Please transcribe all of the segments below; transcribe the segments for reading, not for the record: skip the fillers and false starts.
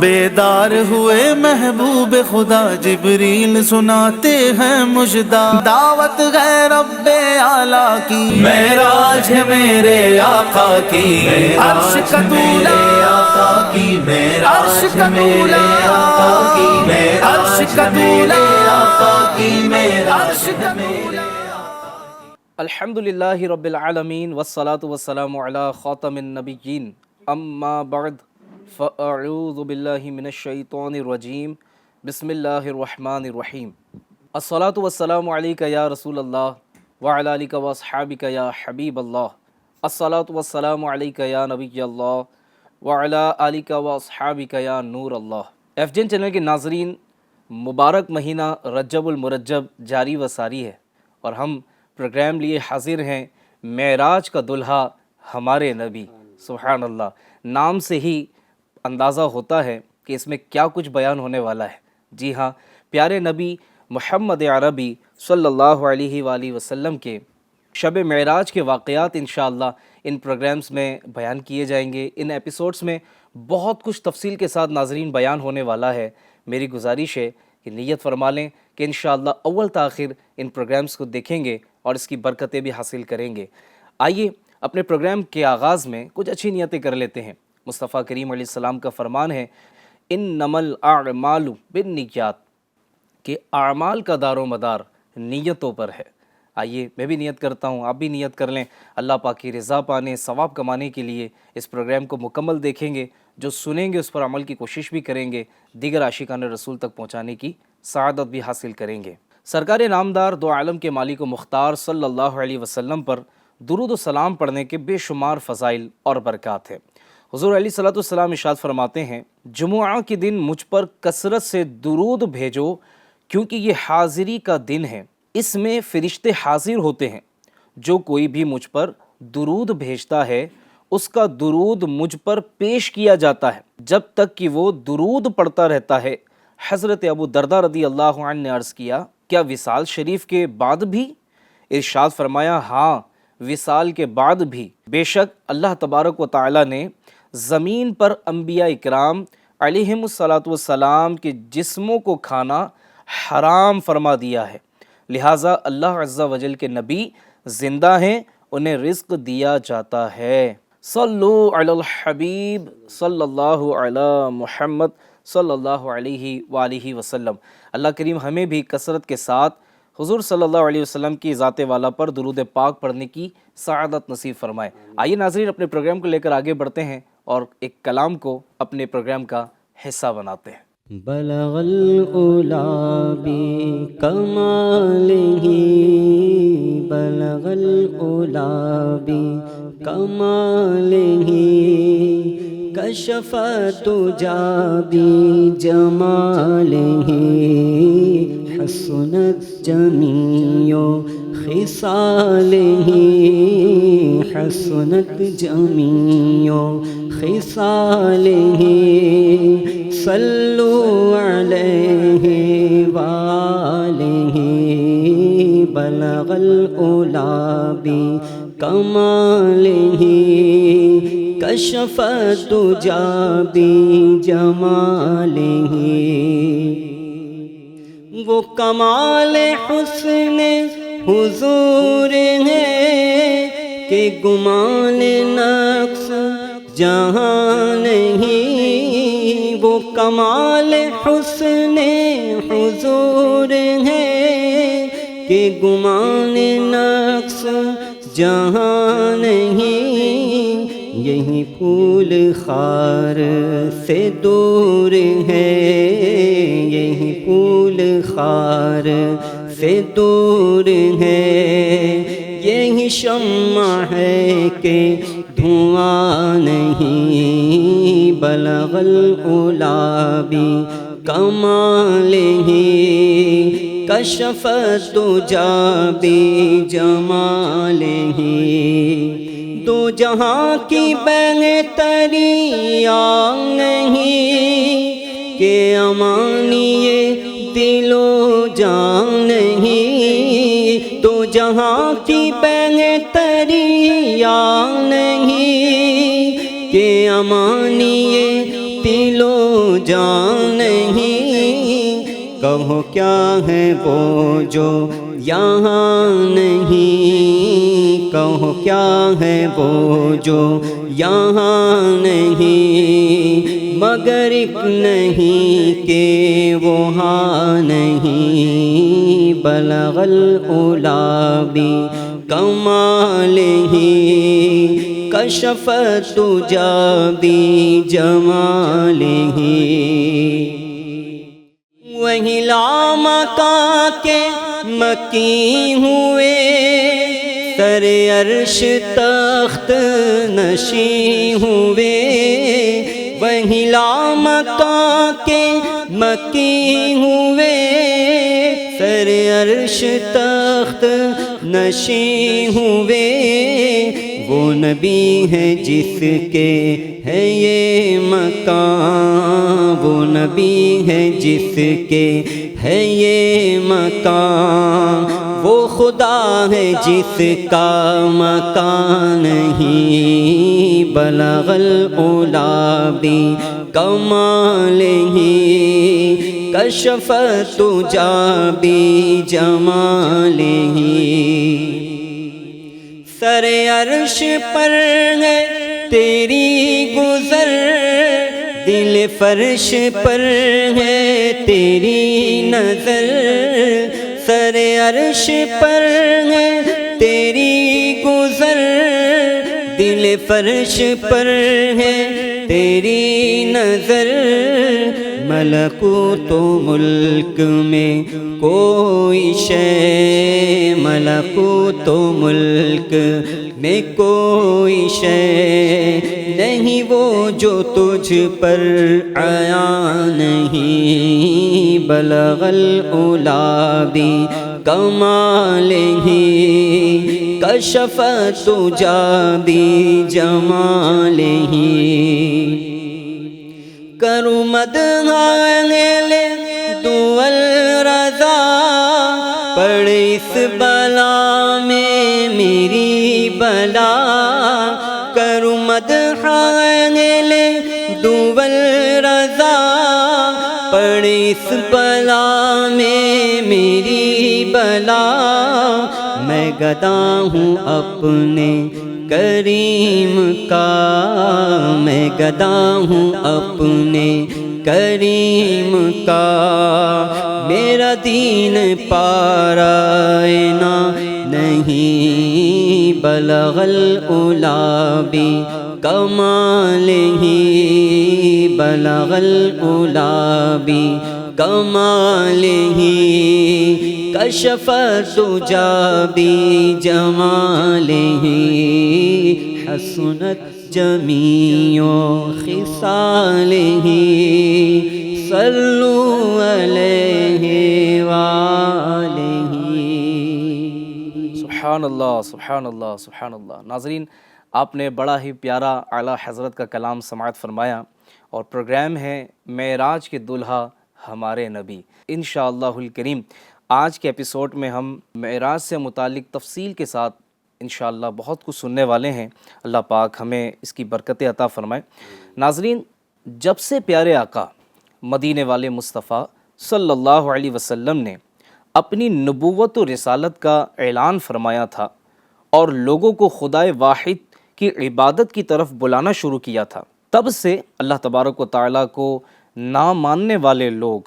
بیدار ہوئے محبوب خدا جبریل سناتے ہیں مژدہ، دعوت ہے رب اعلیٰ کی، معراج ہے میرے آقا کی، عرش کا طولا آقا کی، عرش کا طولا آقا کی، عرش کا طولا آقا کی، عرش کا طولا۔ الحمدللہ رب العالمین والصلاة والسلام علی خاتم النبیین، اما بعد فاعوذ باللہ من الشیطان الرجیم، بسم اللہ الرحمن الرحیم۔ الصلاة والسلام علیک یا رسول اللہ وعلی آلک واصحابک یا حبیب اللہ، الصلاة والسلام علیک یا نبی اللہ وعلی آلک واصحابک یا نور اللہ۔ ایف جین چینل کے ناظرین، مبارک مہینہ رجب المرجب جاری و ساری ہے اور ہم پروگرام لیے حاضر ہیں معراج کا دلہا ہمارے نبی۔ سبحان اللہ، نام سے ہی اندازہ ہوتا ہے کہ اس میں کیا کچھ بیان ہونے والا ہے۔ جی ہاں، پیارے نبی محمد عربی صلی اللہ علیہ وآلہ وسلم کے شب معراج کے واقعات انشاءاللہ ان پروگرامز میں بیان کیے جائیں گے۔ ان ایپیسوڈز میں بہت کچھ تفصیل کے ساتھ ناظرین بیان ہونے والا ہے۔ میری گزارش ہے کہ نیت فرما لیں کہ انشاءاللہ اول تاخیر ان پروگرامز کو دیکھیں گے اور اس کی برکتیں بھی حاصل کریں گے۔ آئیے اپنے پروگرام کے آغاز میں کچھ اچھی نیتیں کر لیتے ہیں۔ مصطفیٰ کریم علیہ السلام کا فرمان ہے، انما الاعمال بالنیات، کہ اعمال کا دار و مدار نیتوں پر ہے۔ آئیے میں بھی نیت کرتا ہوں، آپ بھی نیت کر لیں، اللہ پاک کی رضا پانے، ثواب کمانے کے لیے اس پروگرام کو مکمل دیکھیں گے، جو سنیں گے اس پر عمل کی کوشش بھی کریں گے، دیگر عاشقان رسول تک پہنچانے کی سعادت بھی حاصل کریں گے۔ سرکار نامدار دو عالم کے مالک و مختار صلی اللہ علیہ وسلم پر درود و سلام پڑھنے کے بے شمار فضائل اور برکات ہیں۔ حضور علیہ الصلوۃ والسلام ارشاد فرماتے ہیں، جمعہ کے دن مجھ پر کثرت سے درود بھیجو کیونکہ یہ حاضری کا دن ہے، اس میں فرشتے حاضر ہوتے ہیں۔ جو کوئی بھی مجھ پر درود بھیجتا ہے اس کا درود مجھ پر پیش کیا جاتا ہے جب تک کہ وہ درود پڑھتا رہتا ہے۔ حضرت ابو درداء رضی اللہ عنہ نے عرض کیا، کیا وصال شریف کے بعد بھی؟ ارشاد فرمایا، ہاں، وصال کے بعد بھی۔ بے شک اللہ تبارک و تعالی نے زمین پر انبیاء اکرام علیہم الصلاۃ والسلام کے جسموں کو کھانا حرام فرما دیا ہے، لہٰذا اللہ عز و جل کے نبی زندہ ہیں، انہیں رزق دیا جاتا ہے۔ صلو علی الحبیب صلی اللہ علی محمد صلی اللہ علیہ وآلہ وسلم۔ اللہ کریم ہمیں بھی کثرت کے ساتھ حضور صلی اللہ علیہ وسلم کی ذات والا پر درود پاک پڑھنے کی سعادت نصیب فرمائے۔ آئیے ناظرین اپنے پروگرام کو لے کر آگے بڑھتے ہیں اور ایک کلام کو اپنے پروگرام کا حصہ بناتے ہیں۔ بلغ العلا بکمالہ، بلغ العلا بکمالہ، کشف الدجی بجمالہ، حسنت جمیع خصالہ، حسنت جمیع خصالہ، صلو علیہ وآلہ، بلغ العلا بکمالہ، کشف الدجی بجمالہ۔ وہ کمال حسن حضور ہے کہ گمان نقص جہاں نہیں، وہ کمال حسن حضور ہے کہ گمان نقص جہاں نہیں، یہی پھول خار سے دور ہے، یہی پھول خار سے دور ہے، یہی شمع ہے کہ دھواں نہیں، بلغ العلا بکمالہ، کشف الدجی بجمالہ۔ دو جہاں کی بہتری نہیں کہ امانی دل و جان نہیں، دو جہاں کی بہتری نہیں کہ امانی دل و جان جان نہیں، کہو کیا ہے وہ جو یہاں نہیں، کہو کیا ہے وہ جو یہاں نہیں، مگر ایک نہیں کہ وہ ہاں نہیں، بلغ العلا بکمالہ، کشف الدجی بجمالہ، وہی لامکاں کے مکی ہوئے، سر عرش تخت نشیں ہوئے، وہی لامکاں کے مکی ہوئے، سر عرش تخت نشیں ہوئے، وہ نبی ہے جس کے ہے یہ مقام، وہ نبی ہے جس کے ہے یہ مقام، وہ خدا ہے جس کا مکان نہیں، بلغ العلا بکمالہ، کشف الدجی بجمالہ، سر عرش پر ہے تیری گزر، دل فرش پر ہے تیری نظر، سر عرش پر ہے تیری گزر، دل فرش پر ہے تیری نظر، ملکوت و ملک میں کوئی شے، ملکوت و ملک میں کوئی شے نہیں وہ جو تجھ پر عیاں نہیں، بلغ العلا بکمالہ، کشف الدجی بجمالہ، کروں مدح اہل دول رضا، پڑھ اس بلا میں میری بلا، کروں مدح اہل دول رضا، پڑھ اس بلا میں میری بلا، میں گدا ہوں اپنے کریم کا، میں گدا ہوں اپنے کریم کا، میرا دین پارائنا نہیں، بلغ العلا بکمالہ، بلغ العلا بکمالہ، کشف الدجی بجمالہ، حسنت جمیع خصالہ، صلوا علیہ وآلہ۔ سبحان اللہ، سبحان اللہ، سبحان اللہ۔ ناظرین، آپ نے بڑا ہی پیارا اعلیٰ حضرت کا کلام سماعت فرمایا، اور پروگرام ہے معراج کے دلہا ہمارے نبی۔ انشاءاللہ الکریم آج کے ایپیسوڈ میں ہم معراج سے متعلق تفصیل کے ساتھ انشاءاللہ بہت کچھ سننے والے ہیں۔ اللہ پاک ہمیں اس کی برکت عطا فرمائے۔ ناظرین، جب سے پیارے آقا مدینے والے مصطفیٰ صلی اللہ علیہ وسلم نے اپنی نبوت و رسالت کا اعلان فرمایا تھا اور لوگوں کو خدائے واحد کی عبادت کی طرف بلانا شروع کیا تھا، تب سے اللہ تبارک و تعالیٰ کو نہ ماننے والے لوگ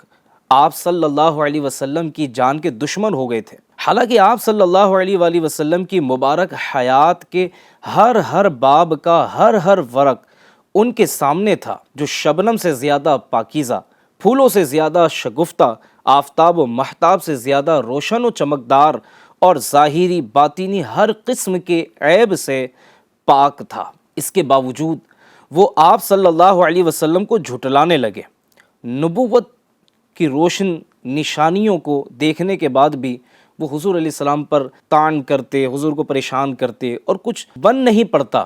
آپ صلی اللہ علیہ وسلم کی جان کے دشمن ہو گئے تھے۔ حالانکہ آپ صلی اللہ علیہ وآلہ وسلم کی مبارک حیات کے ہر باب کا ہر ورق ان کے سامنے تھا، جو شبنم سے زیادہ پاکیزہ، پھولوں سے زیادہ شگفتہ، آفتاب و مہتاب سے زیادہ روشن و چمکدار، اور ظاہری باطینی ہر قسم کے عیب سے پاک تھا۔ اس کے باوجود وہ آپ صلی اللہ علیہ وسلم کو جھٹلانے لگے۔ نبوت کی روشن نشانیوں کو دیکھنے کے بعد بھی وہ حضور علیہ السلام پر طعن کرتے، حضور کو پریشان کرتے، اور کچھ بن نہیں پڑتا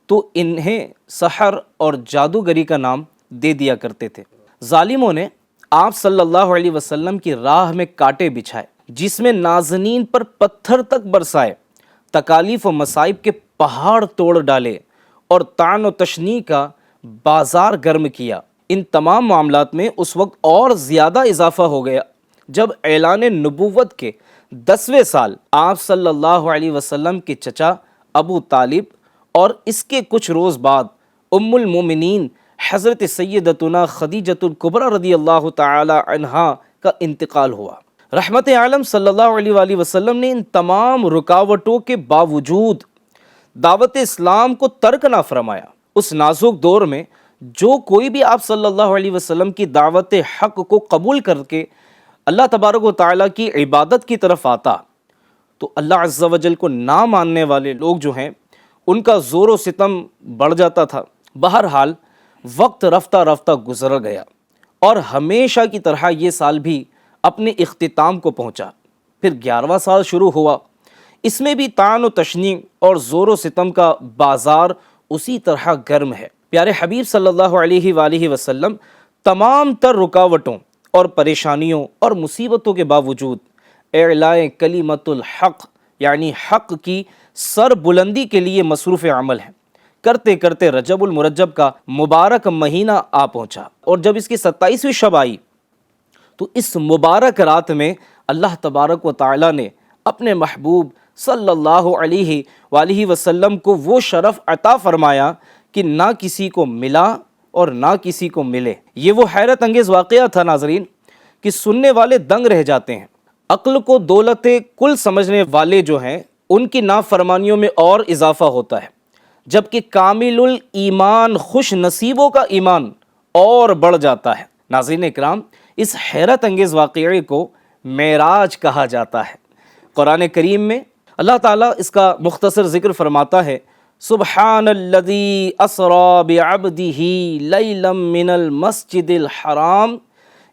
تو انہیں سحر اور جادوگری کا نام دے دیا کرتے تھے۔ ظالموں نے آپ صلی اللہ علیہ وسلم کی راہ میں کانٹے بچھائے، جس میں نازنین پر پتھر تک برسائے، تکالیف و مصائب کے پہاڑ توڑ ڈالے، اور طعن و تشنیع کا بازار گرم کیا۔ ان تمام معاملات میں اس وقت اور زیادہ اضافہ ہو گیا جب اعلان نبوت کے 10ویں سال آپ صلی اللہ علیہ وسلم کے چچا ابو طالب اور اس کے کچھ روز بعد ام المومنین حضرت سیدتنا خدیجۃ الکبریٰ رضی اللہ تعالی عنہا کا انتقال ہوا۔ رحمت عالم صلی اللہ علیہ وآلہ وسلم نے ان تمام رکاوٹوں کے باوجود دعوت اسلام کو ترک نہ فرمایا۔ اس نازک دور میں جو کوئی بھی آپ صلی اللہ علیہ وسلم کی دعوت حق کو قبول کر کے اللہ تبارک و تعالیٰ کی عبادت کی طرف آتا تو اللہ عز و جل کو نہ ماننے والے لوگ جو ہیں ان کا زور و ستم بڑھ جاتا تھا۔ بہرحال وقت رفتہ رفتہ گزر گیا اور ہمیشہ کی طرح یہ سال بھی اپنے اختتام کو پہنچا۔ پھر 11واں سال شروع ہوا، اس میں بھی طعن و تشنیع اور زور و ستم کا بازار اسی طرح گرم ہے۔ پیارے حبیب صلی اللہ علیہ وآلہ وسلم تمام تر رکاوٹوں اور پریشانیوں اور مصیبتوں کے باوجود اعلاء کلمت الحق یعنی حق کی سر بلندی کے لیے مصروف عمل ہیں۔ کرتے کرتے رجب المرجب کا مبارک مہینہ آ پہنچا اور جب اس کی 27ویں شب آئی تو اس مبارک رات میں اللہ تبارک و تعالیٰ نے اپنے محبوب صلی اللہ علیہ وآلہ وسلم کو وہ شرف عطا فرمایا کہ نہ کسی کو ملا اور نہ کسی کو ملے۔ یہ وہ حیرت انگیز واقعہ تھا ناظرین کہ سننے والے دنگ رہ جاتے ہیں۔ عقل کو دولت کل سمجھنے والے جو ہیں ان کی نافرمانیوں میں اور اضافہ ہوتا ہے، جبکہ کامل الایمان خوش نصیبوں کا ایمان اور بڑھ جاتا ہے۔ ناظرین اکرام، اس حیرت انگیز واقعے کو معراج کہا جاتا ہے۔ قرآن کریم میں اللہ تعالیٰ اس کا مختصر ذکر فرماتا ہے، سبحان الذی اسری بعبدہ لیلا من المسجد الحرام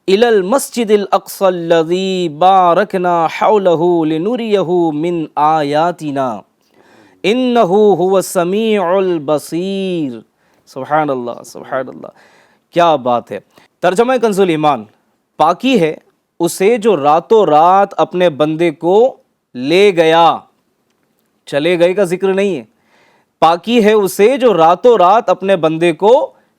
الی المسجد الاقصی الذی بارکنا حولہ لنریہ من آیاتنا انہ هو السمیع البصیر۔ سبحان اللہ، سبحان اللہ، کیا بات ہے۔ ترجمہ کنز الایمان، پاکی ہے اسے جو راتوں رات اپنے بندے کو لے گیا، چلے گئے کا ذکر نہیں ہے، پاکی ہے اسے جو راتوں رات اپنے بندے کو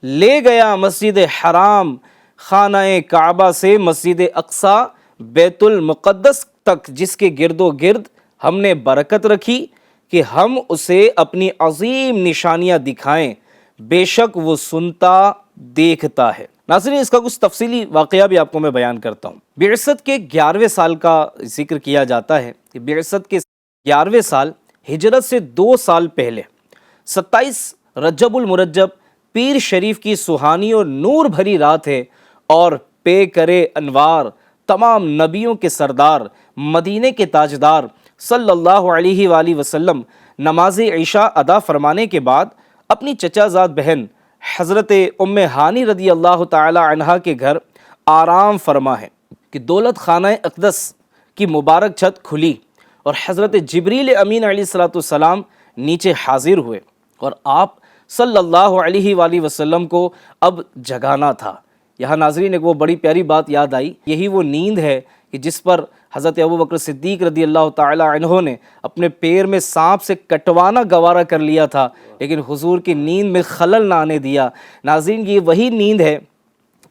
لے گیا مسجد حرام خانہ کعبہ سے مسجد اقصیٰ بیت المقدس تک، جس کے گرد و گرد ہم نے برکت رکھی کہ ہم اسے اپنی عظیم نشانیاں دکھائیں، بے شک وہ سنتا دیکھتا ہے۔ ناظرین، اس کا کچھ تفصیلی واقعہ بھی آپ کو میں بیان کرتا ہوں۔ بعثت کے 11ویں سال کا ذکر کیا جاتا ہے کہ بعثت کے 11ویں سال ہجرت سے 2 سال پہلے 27 رجب المرجب پیر شریف کی سہانی اور نور بھری رات ہے اور پے کرے انوار تمام نبیوں کے سردار مدینے کے تاجدار صلی اللہ علیہ وآلہ وسلم نماز عشاء ادا فرمانے کے بعد اپنی چچا زاد بہن حضرت ام ہانی رضی اللہ تعالی عنہا کے گھر آرام فرما ہے کہ دولت خانہ اقدس کی مبارک چھت کھلی اور حضرت جبریل امین علیہ السلام نیچے حاضر ہوئے اور آپ صلی اللہ علیہ وآلہ وسلم کو اب جگانا تھا۔ یہاں ناظرین ایک وہ بڑی پیاری بات یاد آئی، یہی وہ نیند ہے کہ جس پر حضرت ابوبکر صدیق رضی اللہ تعالی عنہ نے اپنے پیر میں سانپ سے کٹوانا گوارا کر لیا تھا لیکن حضور کی نیند میں خلل نہ آنے دیا۔ ناظرین، یہ وہی نیند ہے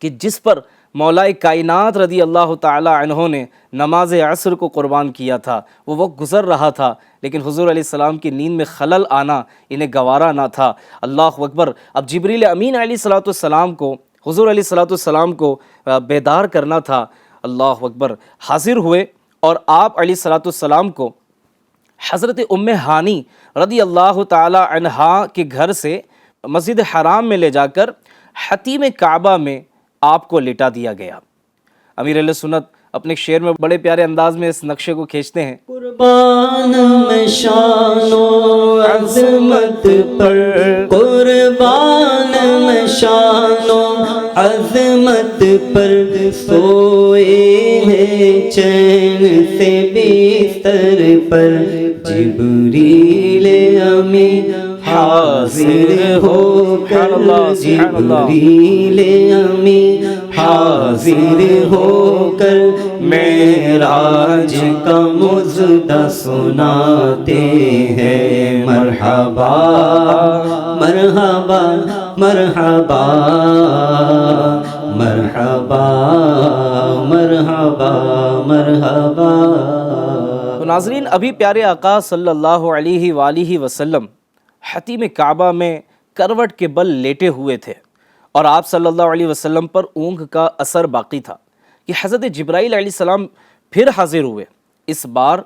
کہ جس پر مولا کائنات رضی اللہ تعالی عنہ نے نماز عصر کو قربان کیا تھا۔ وہ وقت گزر رہا تھا لیکن حضور علیہ السلام کی نیند میں خلل آنا انہیں گوارا نہ تھا۔ اللہ اکبر۔ اب جبریل امین علیہ السلام کو حضور علیہ السلام کو بیدار کرنا تھا۔ اللہ اکبر۔ حاضر ہوئے اور آپ علیہ السلام کو حضرت ام ہانی رضی اللہ تعالی عنہا کے گھر سے مسجد حرام میں لے جا کر حتیم کعبہ میں آپ کو لٹا دیا گیا۔ امیر اہل سنت اپنے شعر میں بڑے پیارے انداز میں اس نقشے کو کھینچتے ہیں، قربان میں شان و عظمت پر، قربان میں شان و عظمت پر، سوئے ہیں چین سے بستر پر، جبریل امین حاضر ہو کر، جبریل امین حاضر ہو کر معراج کا مژدہ سناتے ہیں۔ مرحبا مرحبا مرحبا مرحبا مرحبا مرحبا۔ تو ناظرین، ابھی پیارے آقا صلی اللہ علیہ وآلہ وسلم حتیم کعبہ میں کروٹ کے بل لیٹے ہوئے تھے، اور آپ صلی اللہ علیہ وسلم پر اونگ کا اثر باقی تھا کہ حضرت جبرائیل علیہ السلام پھر حاضر ہوئے۔ اس بار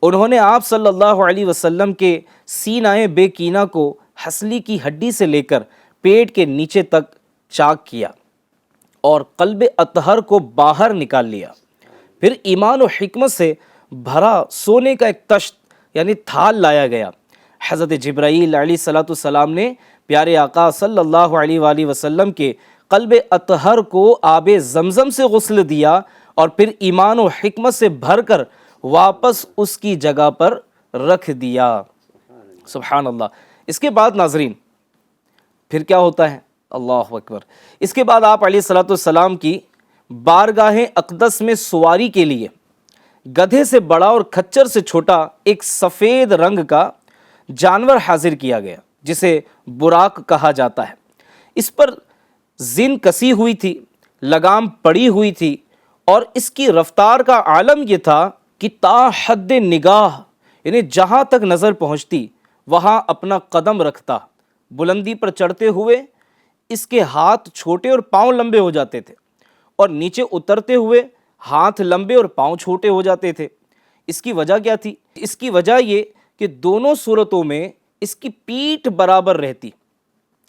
انہوں نے آپ صلی اللہ علیہ وسلم کے سینہ بے کینہ کو ہنسلی کی ہڈی سے لے کر پیٹ کے نیچے تک چاک کیا اور قلب اطہر کو باہر نکال لیا۔ پھر ایمان و حکمت سے بھرا سونے کا ایک تشت یعنی تھال لایا گیا۔ حضرت جبرائیل علیہ السلام نے پیارے آقا صلی اللہ علیہ وآلہ وسلم کے قلب اطہر کو آب زمزم سے غسل دیا اور پھر ایمان و حکمت سے بھر کر واپس اس کی جگہ پر رکھ دیا۔ سبحان اللہ۔ اس کے بعد ناظرین پھر کیا ہوتا ہے؟ اللہ اکبر۔ اس کے بعد آپ علیہ السلام کی بارگاہ اقدس میں سواری کے لیے گدھے سے بڑا اور کھچر سے چھوٹا ایک سفید رنگ کا جانور حاضر کیا گیا جسے براق کہا جاتا ہے۔ اس پر زن کسی ہوئی تھی، لگام پڑی ہوئی تھی، اور اس کی رفتار کا عالم یہ تھا کہ تا حد نگاہ یعنی جہاں تک نظر پہنچتی وہاں اپنا قدم رکھتا۔ بلندی پر چڑھتے ہوئے اس کے ہاتھ چھوٹے اور پاؤں لمبے ہو جاتے تھے، اور نیچے اترتے ہوئے ہاتھ لمبے اور پاؤں چھوٹے ہو جاتے تھے۔ اس کی وجہ کیا تھی؟ اس کی وجہ یہ کہ دونوں صورتوں میں اس کی پیٹھ برابر رہتی،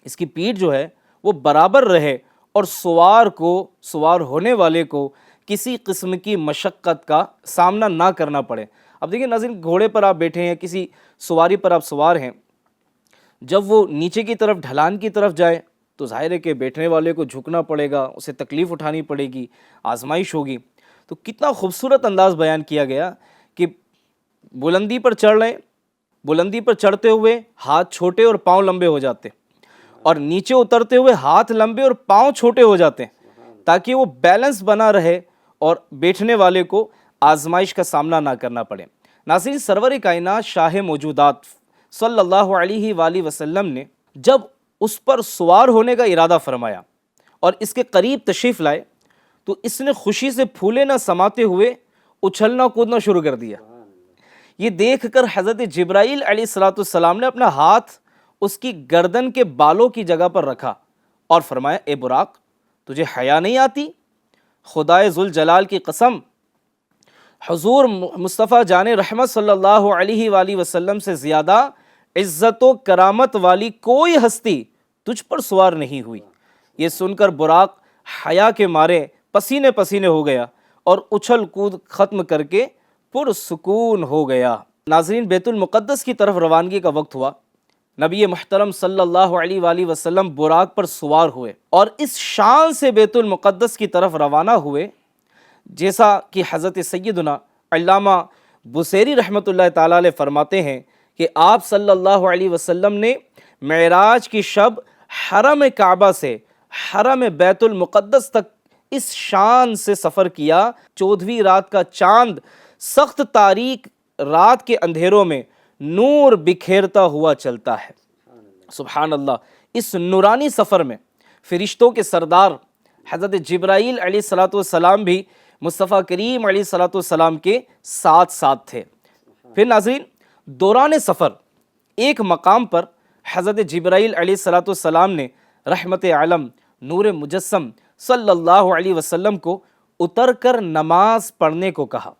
اس کی پیٹھ جو ہے وہ برابر رہے اور سوار ہونے والے کو کسی قسم کی مشقت کا سامنا نہ کرنا پڑے۔ اب دیکھیں ناظرین، گھوڑے پر آپ بیٹھے ہیں، کسی سواری پر آپ سوار ہیں، جب وہ نیچے کی طرف ڈھلان کی طرف جائے تو ظاہر ہے کہ بیٹھنے والے کو جھکنا پڑے گا، اسے تکلیف اٹھانی پڑے گی، آزمائش ہوگی۔ تو کتنا خوبصورت انداز بیان کیا گیا کہ بلندی پر چڑھ رہے، بلندی پر چڑھتے ہوئے ہاتھ چھوٹے اور پاؤں لمبے ہو جاتے، اور نیچے اترتے ہوئے ہاتھ لمبے اور پاؤں چھوٹے ہو جاتے تاکہ وہ بیلنس بنا رہے اور بیٹھنے والے کو آزمائش کا سامنا نہ کرنا پڑے۔ ناظرین، سرور کائنات شاہ موجودات صلی اللہ علیہ وآلہ وسلم نے جب اس پر سوار ہونے کا ارادہ فرمایا اور اس کے قریب تشریف لائے تو اس نے خوشی سے پھولے نہ سماتے ہوئے اچھلنا کودنا شروع کر دیا۔ یہ دیکھ کر حضرت جبرائیل علیہ السلام نے اپنا ہاتھ اس کی گردن کے بالوں کی جگہ پر رکھا اور فرمایا، اے براق، تجھے حیا نہیں آتی؟ خدائے ذوالجلال کی قسم، حضور مصطفیٰ جان رحمت صلی اللہ علیہ وآلہ وسلم سے زیادہ عزت و کرامت والی کوئی ہستی تجھ پر سوار نہیں ہوئی۔ یہ سن کر براق حیا کے مارے پسینے پسینے ہو گیا اور اچھل کود ختم کر کے پرسکون ہو گیا۔ ناظرین، بیت المقدس کی طرف روانگی کا وقت ہوا۔ نبی محترم صلی اللہ علیہ وآلہ وسلم براق پر سوار ہوئے اور اس شان سے بیت المقدس کی طرف روانہ ہوئے جیسا کہ حضرت سیدنا علامہ بصیری رحمۃ اللہ تعالیٰ علیہ فرماتے ہیں کہ آپ صلی اللہ علیہ وسلم نے معراج کی شب حرم کعبہ سے حرم بیت المقدس تک اس شان سے سفر کیا۔ 14ویں رات کا چاند سخت تاریک رات کے اندھیروں میں نور بکھیرتا ہوا چلتا ہے۔ سبحان اللہ۔ اس نورانی سفر میں فرشتوں کے سردار حضرت جبرائیل علیہ السلام بھی مصطفیٰ کریم علیہ السلام کے ساتھ تھے۔ پھر ناظرین، دوران سفر ایک مقام پر حضرت جبرائیل علیہ السلام نے رحمت عالم نور مجسم صلی اللہ علیہ وسلم کو اتر کر نماز پڑھنے کو کہا۔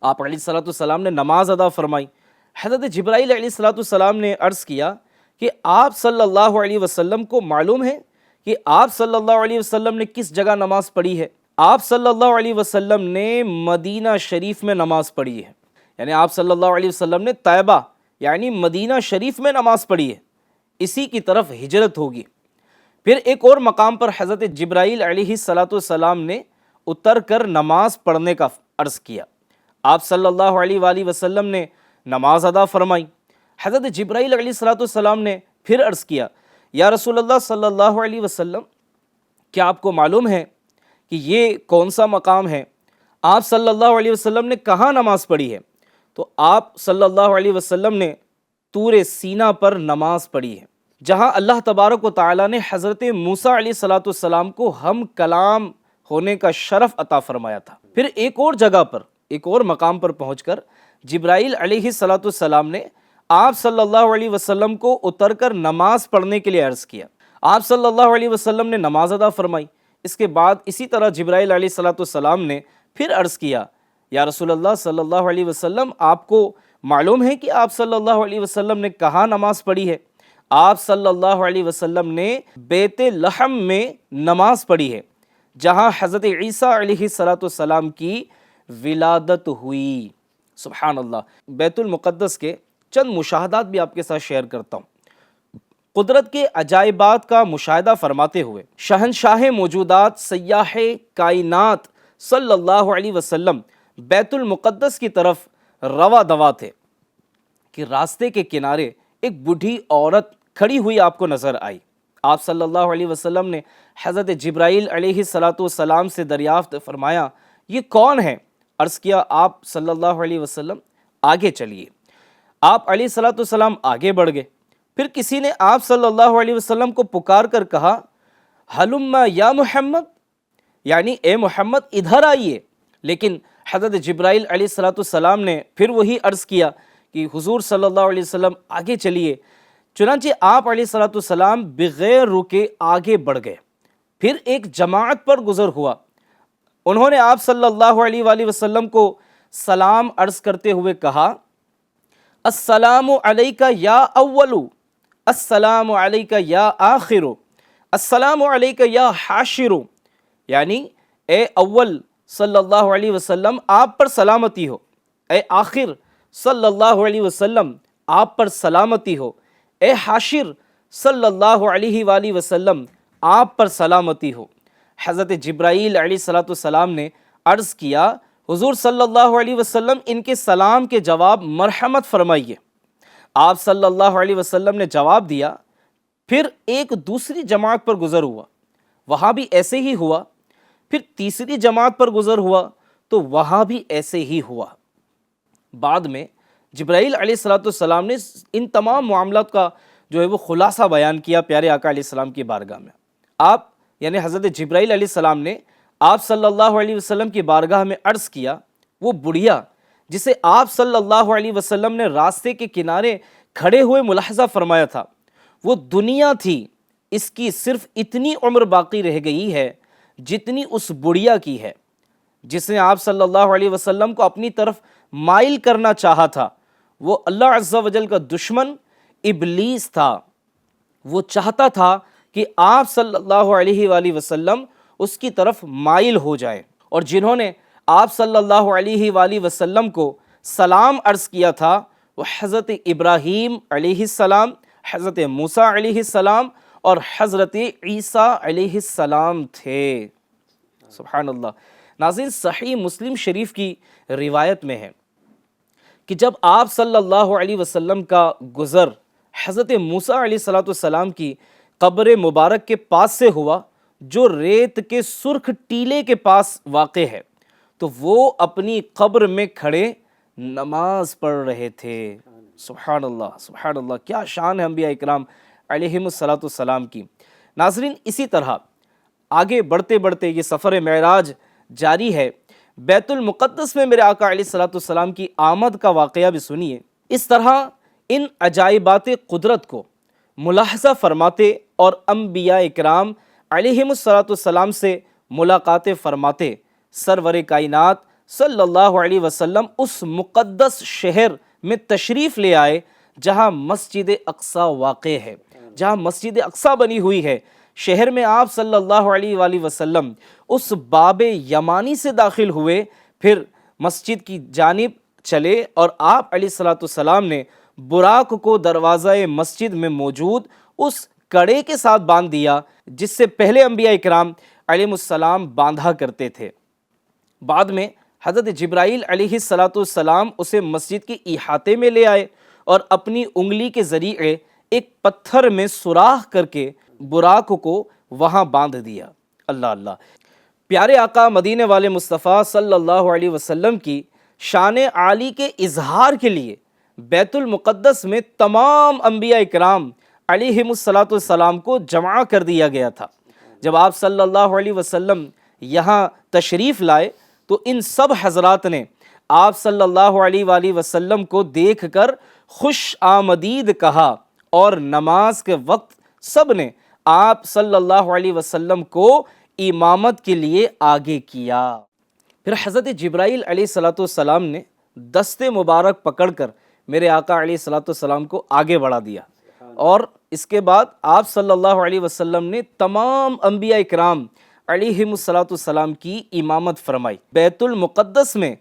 آپ علیہ السلام نے نماز ادا فرمائی۔ حضرت جبرائیل علیہ السلام نے عرض کیا کہ آپ صلی اللہ علیہ وسلم کو معلوم ہے کہ آپ صلی اللہ علیہ وسلم نے کس جگہ نماز پڑھی ہے؟ آپ صلی اللہ علیہ وسلم نے مدینہ شریف میں نماز پڑھی ہے، یعنی آپ صلی اللہ علیہ وسلم نے طیبہ یعنی مدینہ شریف میں نماز پڑھی ہے، اسی کی طرف ہجرت ہوگی۔ پھر ایک اور مقام پر حضرت جبرائیل علیہ السلام نے اتر کر نماز پڑھنے کا عرض کیا۔ آپ صلی اللہ علیہ وآلہ وسلم نے نماز ادا فرمائی۔ حضرت جبرائیل علیہ السلام نے پھر عرض کیا، یا رسول اللہ صلی اللہ علیہ وسلم، کیا آپ کو معلوم ہے کہ یہ کون سا مقام ہے؟ آپ صلی اللہ علیہ وسلم نے کہاں نماز پڑھی ہے؟ تو آپ صلی اللہ علیہ وسلم نے طور سینا پر نماز پڑھی ہے، جہاں اللہ تبارک و تعالیٰ نے حضرت موسیٰ علیہ السلام کو ہم کلام ہونے کا شرف عطا فرمایا تھا۔ پھر ایک اور جگہ پر، ایک اور مقام پر پہنچ کر جبرائیل علیہ السلام نے آپ صلی اللہ علیہ وسلم کو اتر کر نماز پڑھنے کے لیے عرض کیا۔ آپ صلی اللہ علیہ وسلم نے نماز ادا فرمائی۔ اس کے بعد اسی طرح جبرائیل علیہ السلام نے پھر عرض کیا، یا رسول اللہ صلی اللہ علیہ وسلم، آپ کو معلوم ہے کہ آپ صلی اللہ علیہ وسلم نے کہاں نماز پڑھی ہے؟ آپ صلی اللہ علیہ وسلم نے بیت لحم میں نماز پڑھی ہے، جہاں حضرت عیسیٰ علیہ السلام کی ولادت ہوئی۔ سبحان اللہ۔ بیت المقدس کے چند مشاہدات بھی آپ کے ساتھ شیئر کرتا ہوں۔ قدرت کے عجائبات کا مشاہدہ فرماتے ہوئے شہنشاہ موجودات سیاح کائنات صلی اللہ علیہ وسلم بیت المقدس کی طرف رواں دواں تھے کہ راستے کے کنارے ایک بوڑھی عورت کھڑی ہوئی آپ کو نظر آئی۔ آپ صلی اللہ علیہ وسلم نے حضرت جبرائیل علیہ السلام سے دریافت فرمایا، یہ کون ہے؟ عرض کیا، آپ صلی اللہ علیہ وسلم آگے چلیے۔ آپ علیہ السلام آگے بڑھ گئے۔ پھر کسی نے آپ صلی اللہ علیہ وسلم کو پکار کر کہا، ہلما یا محمد، یعنی اے محمد ادھر آئیے۔ لیکن حضرت جبرائیل علیہ السلام نے پھر وہی عرض کیا کہ حضور صلی اللہ علیہ وسلم آگے چلیے۔ چنانچہ آپ علیہ السلام بغیر رکے آگے بڑھ گئے۔ پھر ایک جماعت پر گزر ہوا، انہوں نے آپ صلی اللہ علیہ وآلہ وسلم کو سلام عرض کرتے ہوئے کہا، السلام علیکہ یا اولو، السلام علیکہ یا آخرو، السلام علیکہ یا حاشرو، یعنی اے اول صلی اللہ علیہ وسلم آپ پر سلامتی ہو، اے آخر صلی اللہ علیہ وسلم آپ پر سلامتی ہو، اے حاشر صلی اللہ علیہ وآلہ وسلم آپ پر سلامتی ہو۔ حضرت جبرائیل علیہ السلام نے عرض کیا، حضور صلی اللہ علیہ وسلم ان کے سلام کے جواب مرحمت فرمائیے۔ آپ صلی اللہ علیہ وسلم نے جواب دیا۔ پھر ایک دوسری جماعت پر گزر ہوا، وہاں بھی ایسے ہی ہوا۔ پھر تیسری جماعت پر گزر ہوا تو وہاں بھی ایسے ہی ہوا۔ بعد میں جبرائیل علیہ السلام نے ان تمام معاملات کا جو ہے وہ خلاصہ بیان کیا پیارے آقا علیہ السلام کی بارگاہ میں۔ آپ یعنی حضرت جبرائیل علیہ السلام نے آپ صلی اللہ علیہ وسلم کی بارگاہ میں عرض کیا، وہ بڑھیا جسے آپ صلی اللہ علیہ وسلم نے راستے کے کنارے کھڑے ہوئے ملاحظہ فرمایا تھا، وہ دنیا تھی، اس کی صرف اتنی عمر باقی رہ گئی ہے جتنی اس بڑھیا کی ہے۔ جس نے آپ صلی اللہ علیہ وسلم کو اپنی طرف مائل کرنا چاہا تھا، وہ اللہ عز و جل کا دشمن ابلیس تھا۔ وہ چاہتا تھا کہ آپ صلی اللہ علیہ وآلہ وسلم اس کی طرف مائل ہو جائے، اور جنہوں نے آپ صلی اللہ علیہ وآلہ وسلم کو سلام عرض کیا تھا وہ حضرت ابراہیم علیہ السلام، حضرت موسیٰ علیہ السلام اور حضرت عیسیٰ علیہ السلام تھے۔ سبحان اللہ۔ ناظرین، صحیح مسلم شریف کی روایت میں ہے کہ جب آپ صلی اللہ علیہ وسلم کا گزر حضرت موسیٰ علیہ السلام کی قبر مبارک کے پاس سے ہوا، جو ریت کے سرخ ٹیلے کے پاس واقع ہے، تو وہ اپنی قبر میں کھڑے نماز پڑھ رہے تھے۔ سبحان اللہ، سبحان اللہ، کیا شان ہے انبیاء اکرام علیہم السلام کی۔ ناظرین، اسی طرح آگے بڑھتے بڑھتے یہ سفر معراج جاری ہے۔ بیت المقدس میں میرے آقا علیہ السلام کی آمد کا واقعہ بھی سنیے۔ اس طرح ان عجائبات قدرت کو ملاحظہ فرماتے اور انبیاء اکرام علیہم السلام سے ملاقاتیں فرماتے سرور کائنات صلی اللہ علیہ وسلم اس مقدس شہر میں تشریف لے آئے جہاں مسجد اقصی واقع ہے، جہاں مسجد اقصی بنی ہوئی ہے۔ شہر میں آپ صلی اللہ علیہ وآلہ وسلم اس باب یمانی سے داخل ہوئے، پھر مسجد کی جانب چلے اور آپ علیہ السلام نے براق کو دروازہ مسجد میں موجود اس کڑے کے ساتھ باندھ دیا جس سے پہلے انبیاء اکرام علیہ السلام باندھا کرتے تھے۔ بعد میں حضرت جبرائیل علیہ السلام اسے مسجد کے احاطے میں لے آئے اور اپنی انگلی کے ذریعے ایک پتھر میں سوراخ کر کے براق کو وہاں باندھ دیا۔ اللہ اللہ۔ پیارے آقا مدینے والے مصطفیٰ صلی اللہ علیہ وسلم کی شان عالی کے اظہار کے لیے بیت المقدس میں تمام انبیاء اکرام علیہم السلام کو جمع کر دیا گیا تھا۔ جب آپ صلی اللہ علیہ وسلم یہاں تشریف لائے تو ان سب حضرات نے آپ صلی اللہ علیہ وآلہ وسلم کو دیکھ کر خوش آمدید کہا، اور نماز کے وقت سب نے آپ صلی اللہ علیہ وسلم کو امامت کے لیے آگے کیا۔ پھر حضرت جبرائیل علیہ السلام نے دست مبارک پکڑ کر میرے آقا علیہ السلام کو آگے بڑھا دیا، اور اس کے بعد آپ صلی اللہ علیہ وسلم نے تمام انبیاء اکرام علیہم السلام کی امامت فرمائی۔ بیت المقدس میں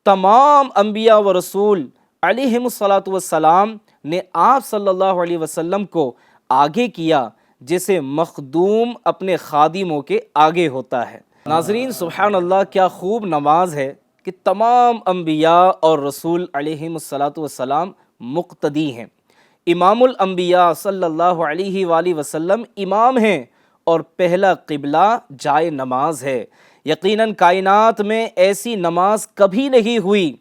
تمام انبیاء و رسول علیہم السلام نے آپ صلی اللہ علیہ وسلم کو آگے کیا، جیسے مخدوم اپنے خادموں کے آگے ہوتا ہے۔ ناظرین، سبحان اللہ، کیا خوب نماز ہے کہ تمام انبیاء اور رسول علیہم السلام مقتدی ہیں۔ امام الانبیاء صلی اللہ علیہ وآلہ وسلم امام ہیں، اور پہلا قبلہ جائے نماز ہے۔ یقیناً کائنات میں ایسی نماز کبھی نہیں ہوئی،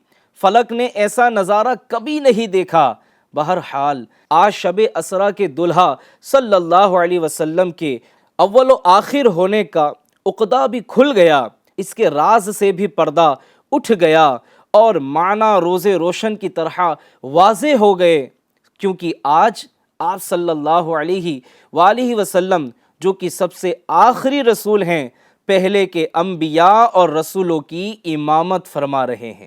فلک نے ایسا نظارہ کبھی نہیں دیکھا۔ بہرحال آج شب اسرا کے دلہا صلی اللہ علیہ وسلم کے اول و آخر ہونے کا عقدہ بھی کھل گیا، اس کے راز سے بھی پردہ اٹھ گیا، اور معنی روز روشن کی طرح واضح ہو گئے، کیونکہ آج آپ صلی اللہ علیہ وآلہ وسلم جو کہ سب سے آخری رسول ہیں، پہلے کے انبیاء اور رسولوں کی امامت فرما رہے ہیں۔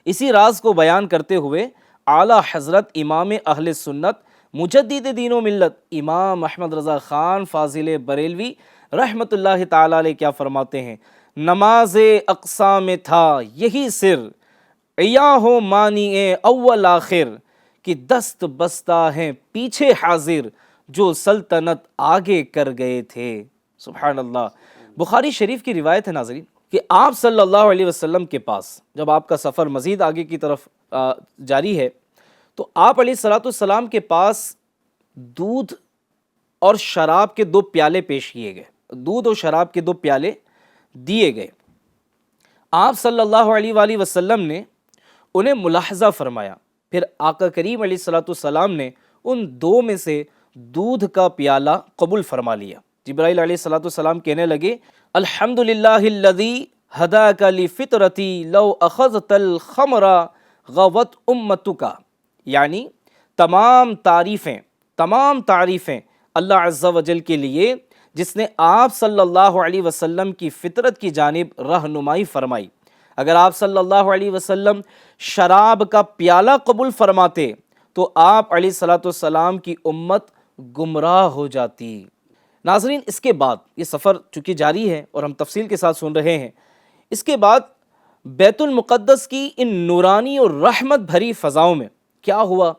اسی راز کو بیان کرتے ہوئے اعلیٰ حضرت امام اہل سنت مجدد دین و ملت امام احمد رضا خان فاضل بریلوی رحمۃ اللہ تعالی علیہ کیا فرماتے ہیں؟ نماز اقصا میں تھا یہی سر، عیا ہو مانی اول آخر، کہ دست بستہ ہیں پیچھے حاضر، جو سلطنت آگے کر گئے تھے۔ سبحان اللہ۔ بخاری شریف کی روایت ہے ناظرین کہ آپ صلی اللہ علیہ وسلم کے پاس جب آپ کا سفر مزید آگے کی طرف جاری ہے تو آپ علیہ السلام کے پاس دودھ اور شراب کے 2 پیالے پیش کیے گئے، دودھ اور شراب کے 2 پیالے دیے گئے۔ آپ صلی اللہ علیہ وآلہ وسلم نے انہیں ملاحظہ فرمایا، پھر آقا کریم علیہ السلام نے ان 2 میں سے دودھ کا پیالہ قبول فرما لیا۔ جبرائیل علیہ السلام کہنے لگے، الحمدللہ الذی ہداک لفطرتی لو اخذت الخمر غوت امتک، یعنی تمام تعریفیں اللہ عز و جل کے لیے جس نے آپ صلی اللہ علیہ وسلم کی فطرت کی جانب رہنمائی فرمائی۔ اگر آپ صلی اللہ علیہ وسلم شراب کا پیالہ قبول فرماتے تو آپ علیہ السلام کی امت گمراہ ہو جاتی۔ ناظرین، اس کے بعد یہ سفر چونکہ جاری ہے اور ہم تفصیل کے ساتھ سن رہے ہیں، اس کے بعد بیت المقدس کی ان نورانی اور رحمت بھری فضاؤں میں کیا ہوا؟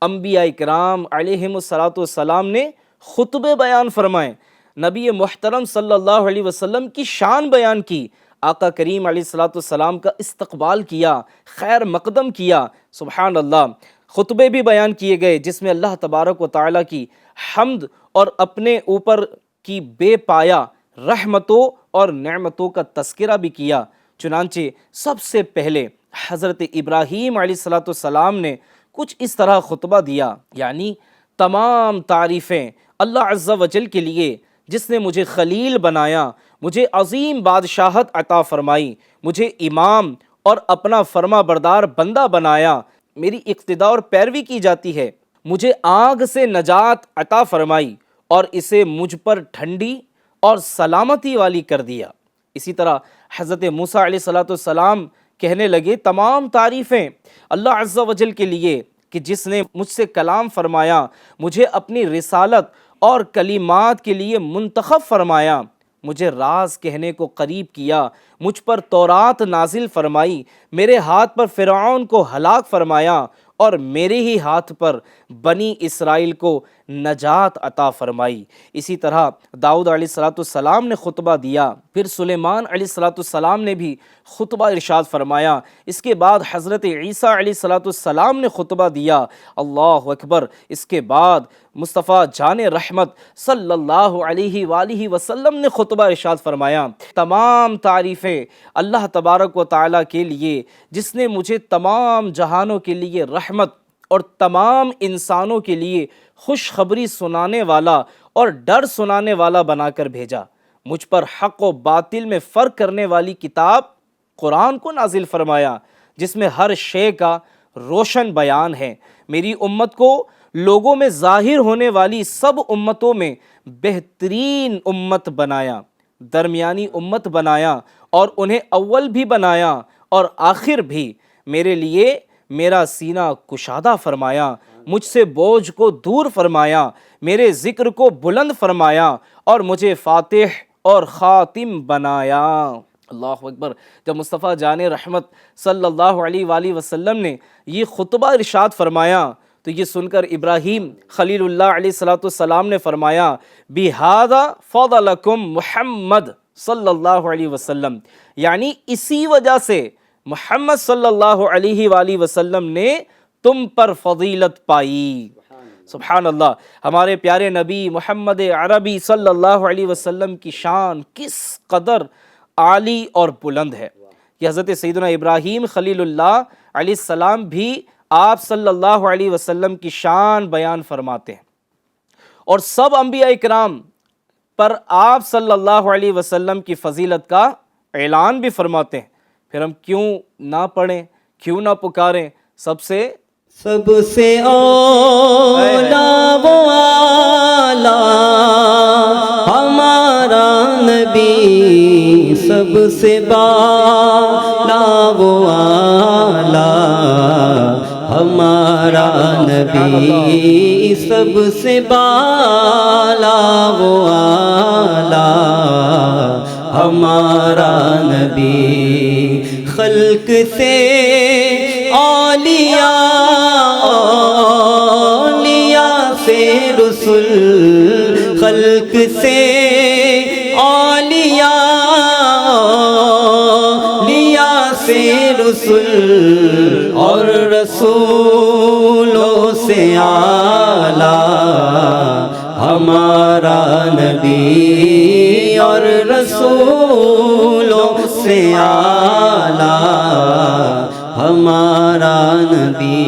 انبیاء اکرام علیہم السلام نے خطبے بیان فرمائے، نبی محترم صلی اللہ علیہ وسلم کی شان بیان کی، آقا کریم علیہ السلام کا استقبال کیا، خیر مقدم کیا۔ سبحان اللہ۔ خطبے بھی بیان کیے گئے جس میں اللہ تبارک و تعالیٰ کی حمد اور اپنے اوپر کی بے پایا رحمتوں اور نعمتوں کا تذکرہ بھی کیا۔ چنانچہ سب سے پہلے حضرت ابراہیم علیہ السلام نے کچھ اس طرح خطبہ دیا، یعنی تمام تعریفیں اللہ عز و جل کے لیے جس نے مجھے خلیل بنایا، مجھے عظیم بادشاہت عطا فرمائی، مجھے امام اور اپنا فرما بردار بندہ بنایا، میری اقتداء اور پیروی کی جاتی ہے، مجھے آگ سے نجات عطا فرمائی اور اسے مجھ پر ٹھنڈی اور سلامتی والی کر دیا۔ اسی طرح حضرت موسیٰ علیہ السلام کہنے لگے، تمام تعریفیں اللہ عز و جل کے لیے کہ جس نے مجھ سے کلام فرمایا، مجھے اپنی رسالت اور کلمات کے لیے منتخب فرمایا، مجھے راز کہنے کو قریب کیا، مجھ پر تورات نازل فرمائی، میرے ہاتھ پر فرعون کو ہلاک فرمایا اور میرے ہی ہاتھ پر بنی اسرائیل کو نجات عطا فرمائی۔ اسی طرح داؤد علیہ السلام نے خطبہ دیا، پھر سلیمان علیہ السلام نے بھی خطبہ ارشاد فرمایا، اس کے بعد حضرت عیسیٰ علیہ السلام نے خطبہ دیا، اللہ اکبر۔ اس کے بعد مصطفیٰ جان رحمت صلی اللہ علیہ وآلہ وسلم نے خطبہ ارشاد فرمایا، تمام تعریفیں اللہ تبارک و تعالیٰ کے لیے جس نے مجھے تمام جہانوں کے لیے رحمت اور تمام انسانوں کے لیے خوشخبری سنانے والا اور ڈر سنانے والا بنا کر بھیجا۔ مجھ پر حق و باطل میں فرق کرنے والی کتاب قرآن کو نازل فرمایا، جس میں ہر شے کا روشن بیان ہے۔ میری امت کو لوگوں میں ظاہر ہونے والی سب امتوں میں بہترین امت بنایا، درمیانی امت بنایا، اور انہیں اول بھی بنایا اور آخر بھی۔ میرے لیے میرا سینہ کشادہ فرمایا، مجھ سے بوجھ کو دور فرمایا، میرے ذکر کو بلند فرمایا، اور مجھے فاتح اور خاتم بنایا۔ اللہ اکبر۔ جب مصطفیٰ جان رحمت صلی اللہ علیہ وآلہ وسلم نے یہ خطبہ ارشاد فرمایا تو یہ سن کر ابراہیم خلیل اللہ علیہ السلام نے فرمایا بِهَذَا فَضَلَكُمْ محمد صلی اللہ علیہ وسلم، یعنی اسی وجہ سے محمد صلی اللہ علیہ وآلہ وسلم نے تم پر فضیلت پائی۔ سبحان اللہ۔ ہمارے پیارے نبی محمد عربی صلی اللہ علیہ وسلم کی شان کس قدر عالی اور بلند ہے کہ حضرت سیدنا ابراہیم خلیل اللہ علیہ السلام بھی آپ صلی اللہ علیہ وسلم کی شان بیان فرماتے ہیں، اور سب انبیاء اکرام پر آپ صلی اللہ علیہ وسلم کی فضیلت کا اعلان بھی فرماتے ہیں۔ پھر ہم کیوں نہ پڑھیں، کیوں نہ پکاریں سب سے اولا وہ آلہ ہمارا نبی، سب سے بالا وہ آلہ ہمارا نبی، سب سے بالا وہ آلہ ہمارا نبی، خلق سے اولیاء، اولیاء سے رسول، خلق سے اولیاء، اولیاء سے رسول، اور رسولوں سے اعلیٰ ہمارا نبی، اور رسولوں سے اعلیٰ ہمارا نبی۔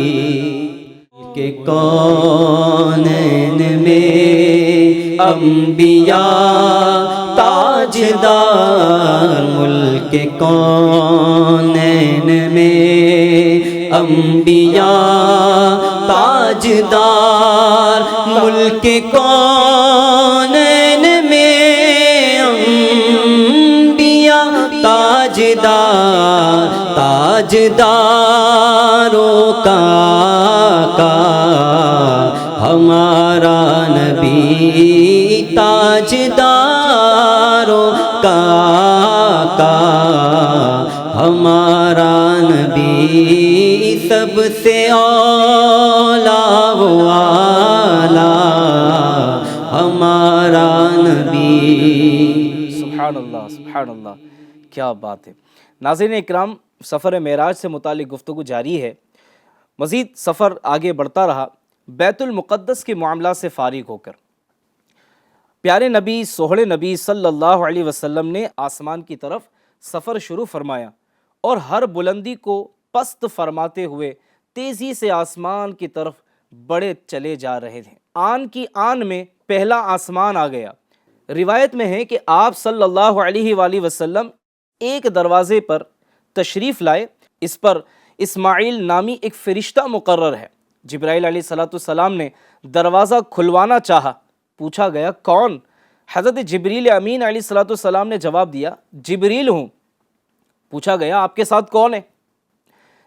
کہ کونین میں انبیاء تاجدار، ملک کونین میں انبیاء تاجدار، ملک کونین میں انبیاء تاجدار، تاجداروں کا ہمارا نبی، تاجداروں کا ہمارا نبی، سب سے اولیٰ و اعلیٰ ہمارا نبی۔ سبحان اللہ، سبحان اللہ، کیا بات ہے۔ ناظرین اکرام، سفر معراج سے متعلق گفتگو جاری ہے۔ مزید سفر آگے بڑھتا رہا بیت المقدس کے معاملات سے فارغ ہو کر۔ پیارے نبی سوہڑے نبی صلی اللہ علیہ وسلم نے آسمان کی طرف سفر شروع فرمایا، اور ہر بلندی کو پست فرماتے ہوئے تیزی سے آسمان کی طرف بڑھے چلے جا رہے تھے۔ آن کی آن میں پہلا آسمان آ گیا۔ روایت میں ہے کہ آپ صلی اللہ علیہ وآلہ وسلم ایک دروازے پر تشریف لائے، اس پر اسماعیل نامی ایک فرشتہ مقرر ہے۔ جبرائیل علیہ السلام نے دروازہ کھلوانا چاہا، پوچھا گیا کون؟ حضرت جبریل امین علیہ السلام نے جواب دیا جبریل ہوں۔ پوچھا گیا آپ کے ساتھ کون ہے؟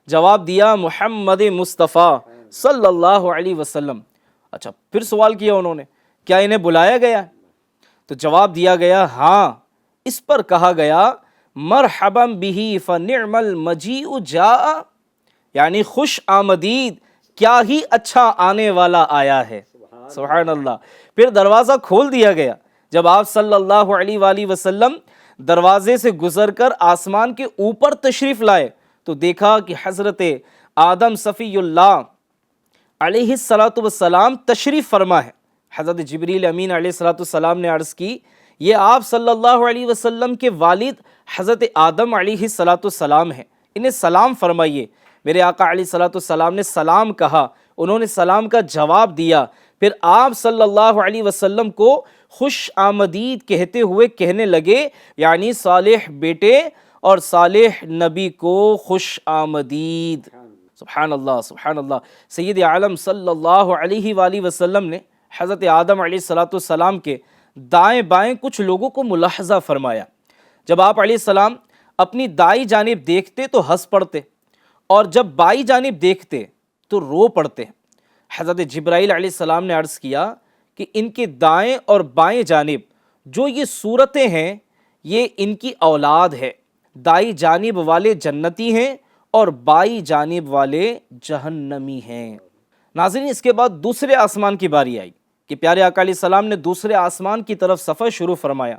جواب دیا محمد مصطفیٰ صلی اللہ علیہ وسلم۔ اچھا، پھر سوال کیا انہوں نے کیا انہیں بلایا گیا؟ تو جواب دیا گیا ہاں۔ اس پر کہا گیا مرحبا بہ فنعم المجیء جاء، یعنی خوش آمدید، کیا ہی اچھا آنے والا آیا ہے۔ سبحان اللہ۔ پھر دروازہ کھول دیا گیا۔ جب آپ صلی اللہ علیہ وآلہ وسلم دروازے سے گزر کر آسمان کے اوپر تشریف لائے تو دیکھا کہ حضرت آدم صفی اللہ علیہ السلام تشریف فرما ہے۔ حضرت جبریل امین علیہ السلام نے عرض کی یہ آپ صلی اللہ علیہ وسلم کے والد حضرت آدم علیہ السلام ہیں، انہیں سلام فرمائیے۔ میرے آقا علیہ السلام نے سلام کہا، انہوں نے سلام کا جواب دیا۔ پھر آپ صلی اللہ علیہ وسلم کو خوش آمدید کہتے ہوئے کہنے لگے، یعنی صالح بیٹے اور صالح نبی کو خوش آمدید۔ سبحان اللہ سبحان اللہ۔ سید عالم صلی اللہ علیہ وآلہ وسلم نے حضرت آدم علیہ السلام کے دائیں بائیں کچھ لوگوں کو ملاحظہ فرمایا۔ جب آپ علیہ السلام اپنی دائیں جانب دیکھتے تو ہنس پڑتے، اور جب بائیں جانب دیکھتے تو رو پڑتے۔ حضرت جبرائیل علیہ السلام نے عرض کیا کہ ان کے دائیں اور بائیں جانب جو یہ صورتیں ہیں یہ ان کی اولاد ہے، دائیں جانب والے جنتی ہیں اور بائیں جانب والے جہنمی ہیں۔ ناظرین، اس کے بعد دوسرے آسمان کی باری آئی کہ پیارے آقا علیہ السلام نے دوسرے آسمان کی طرف سفر شروع فرمایا۔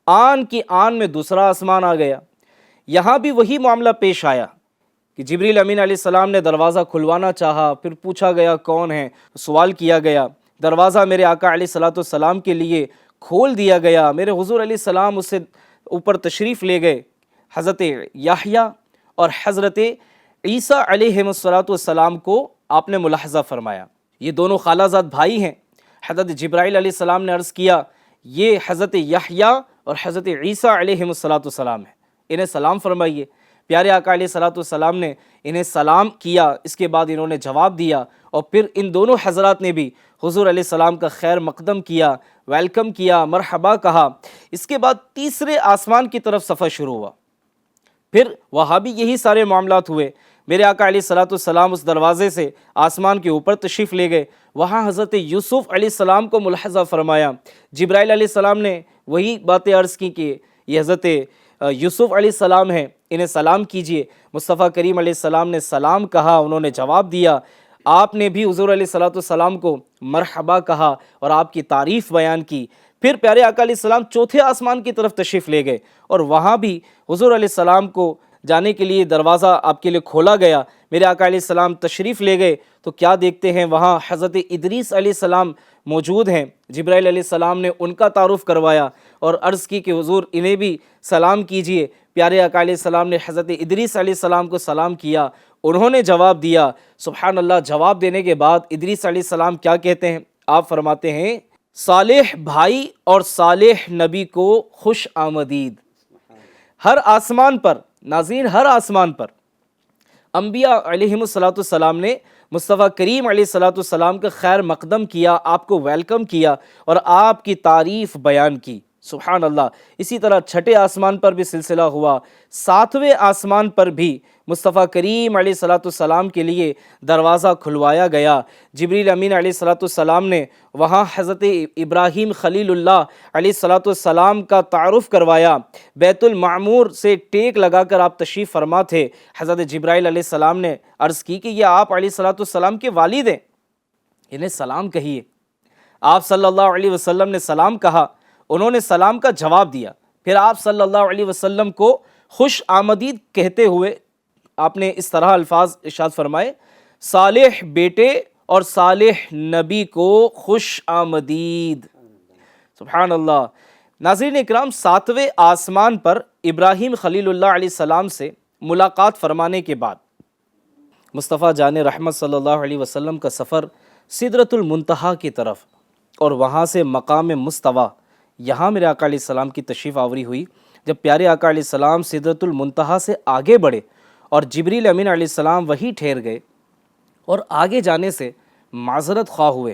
آن کی آن میں دوسرا آسمان آ گیا۔ یہاں بھی وہی معاملہ پیش آیا کہ جبریل امین علیہ السلام نے دروازہ کھلوانا چاہا، پھر پوچھا گیا کون ہے، سوال کیا گیا، دروازہ میرے آقا علیہ السلام کے لیے کھول دیا گیا۔ میرے حضور علیہ السلام اس سے اوپر تشریف لے گئے۔ حضرت یحییٰ اور حضرت عیسیٰ علیہ السلام کو آپ نے ملاحظہ فرمایا۔ یہ دونوں خالہ زاد بھائی ہیں۔ حضرت جبرائیل علیہ السلام نے عرض کیا یہ حضرت یحییٰ اور حضرت عیسیٰ علیہ السلام ہیں، انہیں سلام فرمائیے۔ پیارے آقا علیہ السلام نے انہیں سلام کیا، اس کے بعد انہوں نے جواب دیا، اور پھر ان دونوں حضرات نے بھی حضور علیہ السلام کا خیر مقدم کیا، ویلکم کیا، مرحبا کہا۔ اس کے بعد تیسرے آسمان کی طرف سفر شروع ہوا۔ پھر وہاں بھی یہی سارے معاملات ہوئے۔ میرے آقا علیہ السلام اس دروازے سے آسمان کے اوپر تشریف لے گئے، وہاں حضرت یوسف علیہ السلام کو ملاحظہ فرمایا۔ جبرائیل علیہ السلام نے وہی باتیں عرض کی کہ یہ حضرت یوسف علیہ السلام ہیں، انہیں سلام کیجئے۔ مصطفیٰ کریم علیہ السلام نے سلام کہا، انہوں نے جواب دیا۔ آپ نے بھی حضور علیہ السلام کو مرحبا کہا اور آپ کی تعریف بیان کی۔ پھر پیارے آقا علیہ السلام چوتھے آسمان کی طرف تشریف لے گئے، اور وہاں بھی حضور علیہ السلام کو جانے کے لیے دروازہ آپ کے لیے کھولا گیا۔ میرے آقا علیہ السلام تشریف لے گئے تو کیا دیکھتے ہیں، وہاں حضرت ادریس علیہ السلام موجود ہیں۔ جبرائیل علیہ السلام نے ان کا تعارف کروایا اور عرض کی کہ حضور انہیں بھی سلام کیجئے۔ پیارے آقا علیہ السلام نے حضرت ادریس علیہ السلام کو سلام کیا، انہوں نے جواب دیا۔ سبحان اللہ، جواب دینے کے بعد ادریس علیہ السلام کیا کہتے ہیں؟ آپ فرماتے ہیں صالح بھائی اور صالح نبی کو خوش آمدید۔ ہر آسمان پر، ناظرین ہر آسمان پر انبیاء علیہم السلام نے مصطفیٰ کریم علیہ السلام کا خیر مقدم کیا، آپ کو ویلکم کیا اور آپ کی تعریف بیان کی۔ سبحان اللہ۔ اسی طرح چھٹے آسمان پر بھی سلسلہ ہوا، ساتویں آسمان پر بھی مصطفیٰ کریم علیہ السلام کے لیے دروازہ کھلوایا گیا۔ جبریل امین علیہ السلام نے وہاں حضرت ابراہیم خلیل اللہ علیہ السلام کا تعارف کروایا۔ بیت المعمور سے ٹیک لگا کر آپ تشریف فرما تھے۔ حضرت جبرائیل علیہ السلام نے عرض کی کہ یہ آپ علیہ السلام کے والد ہیں، انہیں سلام کہیے۔ آپ صلی اللہ علیہ وسلم نے سلام کہا، انہوں نے سلام کا جواب دیا۔ پھر آپ صلی اللہ علیہ وسلم کو خوش آمدید کہتے ہوئے آپ نے اس طرح الفاظ ارشاد فرمائے، صالح بیٹے اور صالح نبی کو خوش آمدید۔ سبحان اللہ۔ ناظرین اکرام، ساتویں آسمان پر ابراہیم خلیل اللہ علیہ السلام سے ملاقات فرمانے کے بعد مصطفیٰ جان رحمت صلی اللہ علیہ وسلم کا سفر سدرۃ المنتہا کی طرف، اور وہاں سے مقام مستویٰ، یہاں میرے آقا علیہ السلام کی تشریف آوری ہوئی۔ جب پیارے آقا علیہ السلام سدرۃ المنتہا سے آگے بڑھے اور جبریل امین علیہ السلام وہی ٹھہر گئے اور آگے جانے سے معذرت خواہ ہوئے،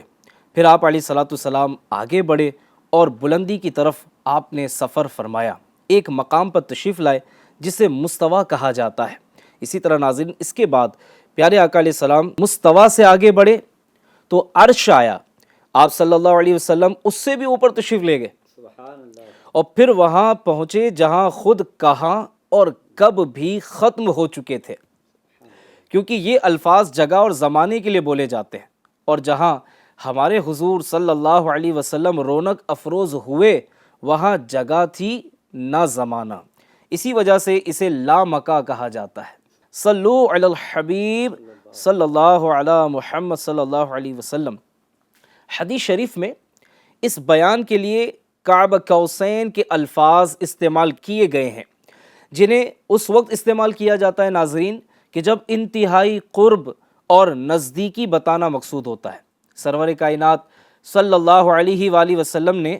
پھر آپ علیہ السلام آگے بڑھے اور بلندی کی طرف آپ نے سفر فرمایا، ایک مقام پر تشریف لائے جسے مستویٰ کہا جاتا ہے۔ اسی طرح ناظرین اس کے بعد پیارے آقا علیہ السلام مستویٰ سے آگے بڑھے تو عرش آیا، آپ صلی اللہ علیہ وسلم اس سے بھی اوپر تشریف لے گئے، اور پھر وہاں پہنچے جہاں خود کہاں اور کب بھی ختم ہو چکے تھے، کیونکہ یہ الفاظ جگہ اور زمانے کے لیے بولے جاتے ہیں، اور جہاں ہمارے حضور صلی اللہ علیہ وسلم رونق افروز ہوئے وہاں جگہ تھی نہ زمانہ، اسی وجہ سے اسے لا مکہ کہا جاتا ہے۔ صلو علی الحبیب صلی اللہ علی محمد صلی اللہ علیہ وسلم۔ حدیث شریف میں اس بیان کے لیے کعب قوسین کے الفاظ استعمال کیے گئے ہیں، جنہیں اس وقت استعمال کیا جاتا ہے ناظرین کہ جب انتہائی قرب اور نزدیکی بتانا مقصود ہوتا ہے۔ سرور کائنات صلی اللہ علیہ وآلہ وسلم نے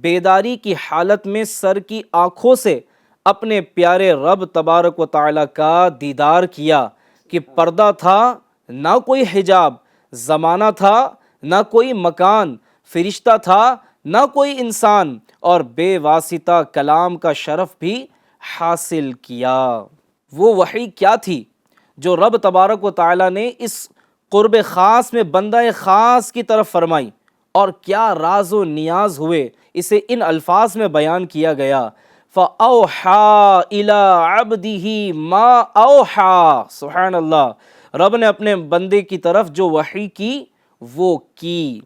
بیداری کی حالت میں سر کی آنکھوں سے اپنے پیارے رب تبارک و تعالیٰ کا دیدار کیا کہ پردہ تھا نہ کوئی حجاب، زمانہ تھا نہ کوئی مکان، فرشتہ تھا نہ کوئی انسان، اور بے واسطہ کلام کا شرف بھی حاصل کیا۔ وہ وحی کیا تھی جو رب تبارک و تعالیٰ نے اس قرب خاص میں بندہ خاص کی طرف فرمائی، اور کیا راز و نیاز ہوئے، اسے ان الفاظ میں بیان کیا گیا، فَأَوْحَا إِلَىٰ عَبْدِهِ مَا أَوْحَا۔ سبحان اللہ، رب نے اپنے بندے کی طرف جو وحی کی وہ کی۔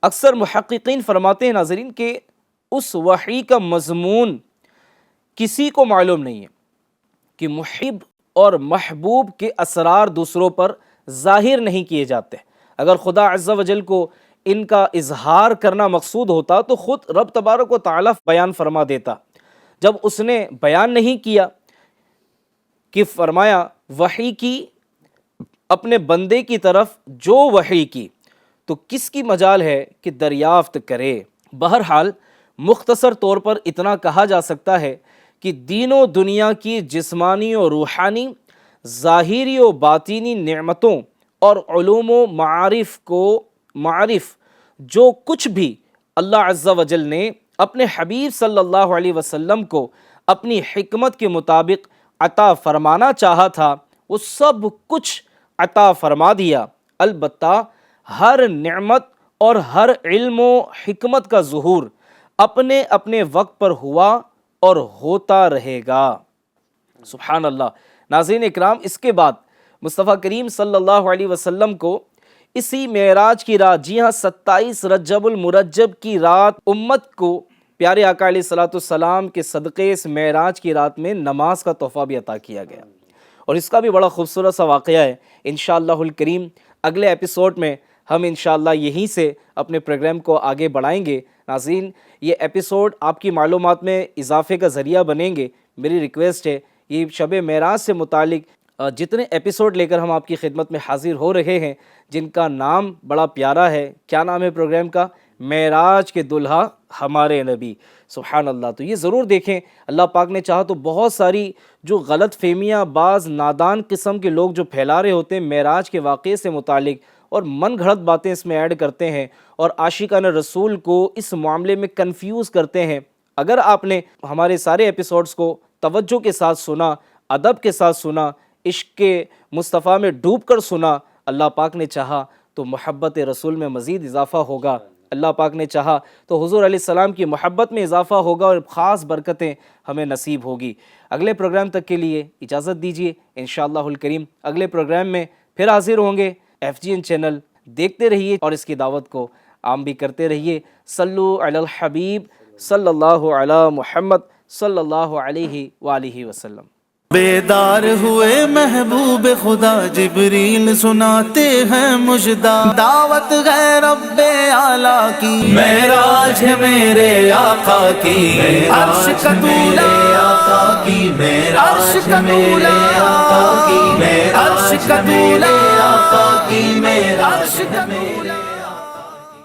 اکثر محققین فرماتے ہیں ناظرین کہ اس وحی کا مضمون کسی کو معلوم نہیں ہے کہ محب اور محبوب کے اسرار دوسروں پر ظاہر نہیں کیے جاتے۔ اگر خدا عز و جل کو ان کا اظہار کرنا مقصود ہوتا تو خود رب تبارک و تعالیٰ بیان فرما دیتا۔ جب اس نے بیان نہیں کیا کہ فرمایا وحی کی اپنے بندے کی طرف جو وحی کی، تو کس کی مجال ہے کہ دریافت کرے۔ بہرحال مختصر طور پر اتنا کہا جا سکتا ہے کہ دین و دنیا کی جسمانی و روحانی، ظاہری و باطینی نعمتوں اور علوم و معارف جو کچھ بھی اللہ عز و جل نے اپنے حبیب صلی اللہ علیہ وسلم کو اپنی حکمت کے مطابق عطا فرمانا چاہا تھا، وہ سب کچھ عطا فرما دیا۔ البتہ ہر نعمت اور ہر علم و حکمت کا ظہور اپنے اپنے وقت پر ہوا اور ہوتا رہے گا۔ سبحان اللہ۔ ناظرین اکرام، اس کے بعد مصطفیٰ کریم صلی اللہ علیہ وسلم کو اسی معراج کی رات، جی ہاں 27 رجب المرجب کی رات، امت کو پیارے آقا علیہ الصلوۃ والسلام کے صدقے اس معراج کی رات میں نماز کا تحفہ بھی عطا کیا گیا، اور اس کا بھی بڑا خوبصورت سا واقعہ ہے۔ انشاءاللہ الکریم اگلے ایپیسوڈ میں ہم انشاءاللہ یہیں سے اپنے پروگرام کو آگے بڑھائیں گے۔ ناظرین، یہ ایپیسوڈ آپ کی معلومات میں اضافے کا ذریعہ بنیں گے۔ میری ریکویسٹ ہے یہ شب معراج سے متعلق جتنے ایپیسوڈ لے کر ہم آپ کی خدمت میں حاضر ہو رہے ہیں، جن کا نام بڑا پیارا ہے، کیا نام ہے پروگرام کا؟ معراج کے دلہا ہمارے نبی۔ سبحان اللہ، تو یہ ضرور دیکھیں۔ اللہ پاک نے چاہا تو بہت ساری جو غلط فہمیاں بعض نادان قسم کے لوگ جو پھیلا رہے ہوتے ہیں معراج کے واقعے سے متعلق، اور من گھڑت باتیں اس میں ایڈ کرتے ہیں اور عاشقان رسول کو اس معاملے میں کنفیوز کرتے ہیں۔ اگر آپ نے ہمارے سارے ایپیسوڈز کو توجہ کے ساتھ سنا، ادب کے ساتھ سنا، عشق کے مصطفیٰ میں ڈوب کر سنا، اللہ پاک نے چاہا تو محبت رسول میں مزید اضافہ ہوگا، اللہ پاک نے چاہا تو حضور علیہ السلام کی محبت میں اضافہ ہوگا، اور خاص برکتیں ہمیں نصیب ہوگی۔ اگلے پروگرام تک کے لیے اجازت دیجیے، انشاءاللہ الکریم اگلے پروگرام میں پھر حاضر ہوں گے۔ FGN چینل دیکھتے رہیے اور اس کی دعوت کو عام بھی کرتے رہیے۔ صلو علی الحبیب صلی اللہ علی محمد صلی اللہ علیہ وآلہ وسلم۔ بیدار ہوئے محبوب خدا، جبریل سناتے ہیں مژدہ، دعوت ہے رب اعلیٰ کی، معراج ہے میرے آقا کی، عرش کا طولا، عرش کا طولا، عرش کا طولا، عرش کا طولا۔